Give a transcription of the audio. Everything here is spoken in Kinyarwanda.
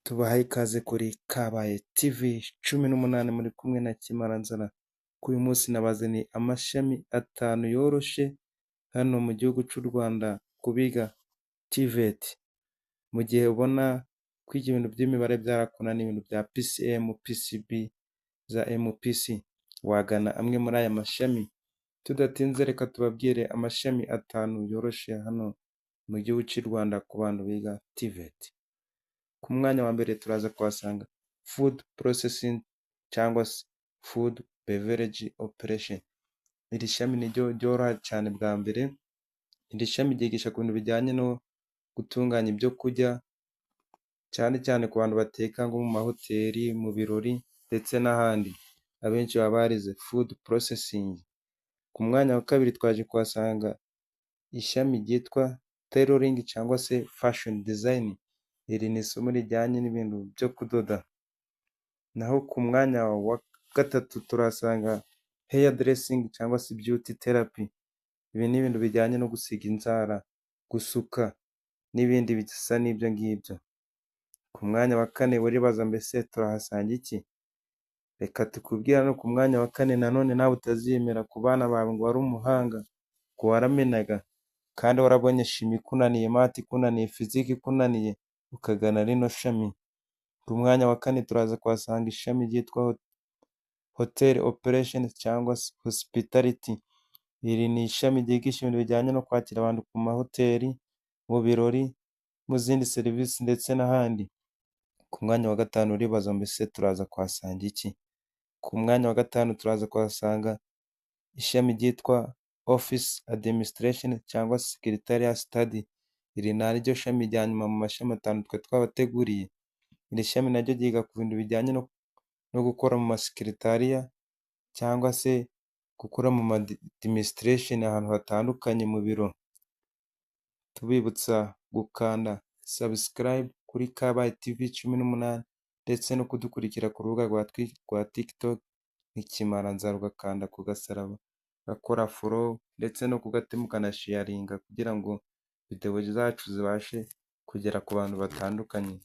Tubahaye ikaze kuri Kabaye TV 18 muri kumwe na Kimaranzara. Kuri uyu munsi nabazaniye amashami 5 yoroshe hano mu gihugu cy'u Rwanda kubiga TVET. Mu gihe ubona kwiga ibintu by'imibare byarakunaniye, ibintu bya PCM, PCB, za MPC, wagana amwe muri aya mashami. Tudatinze reka tubabwire amashami 5 yoroshe hano mu gihugu cy'u Rwanda ku bantu biga TVET. Ku mwanya wa mbere turaza kuhasanga food processing cyangwa se food beverage operation. Iri shami niryo ryoroha cyane bwa mbere. Iri shami ryigisha ku bintu bijyanye no gutunganya ibyo kurya, cyane cyane ku bantu bateka nko mu mahoteli, mu birori ndetse n'ahandi. Abenshi baba barize food processing. Ku mwanya wa kabiri twaje kuhasanga ishami ryitwa tailoring cyangwa se fashion design. Iri ni isomo rijyanye n'ibintu byo kudoda. Naho ku mwanya wa gatatu turasanga hair dressing cyangwa se beauty therapy. Ibi ni ibintu bijyanye no gusiga inzara, gusuka n'ibindi bisa n'ibyo ngibyo. Ku mwanya wa kane uribaza mbese turahasanga iki? Reka tukubwira no ku mwanya wa kane nanone nawe utaziyemera ku bana bawe ngo wari umuhanga, ngo waramenaga kandi warabonye shimi ikunaniye, mati ikunaniye, fiziki ikunaniye, ukagana rino shami. Ku mwanya wa kane turaza kuhasanga ishami ryitwa hotel operations cyangwa hospitality. Iri ni ishami ryigisha ibintu bijyanye no kwakira abantu ku mahoteli, mu birori, mu zindi serivisi ndetse n'ahandi. Ku mwanya wa gatanu uribaza mbese turaza kuhasanga iki? Ku mwanya wa gatanu turaza kuhasanga ishami ryitwa office administration cyangwa secretarial study. Iri naryo shami rya nyuma mu mashami 5 twe twabateguriye. Iri shami naryo ryiga ku bintu bijyanye no gukora mu masekretariya cyangwa se gukora mu administration ahantu hatandukanye mu biro. Tubibutsa gukanda subscribe kuri Kabaye TV 18 ndetse no kudukurikira ku rubuga rwa TikTok Kimaranzara, ugakanda ku gasaraba, gakora follow ndetse no kugatemuka na sharinga kugira ngo video zacu zibashe kugera ku bantu batandukanye.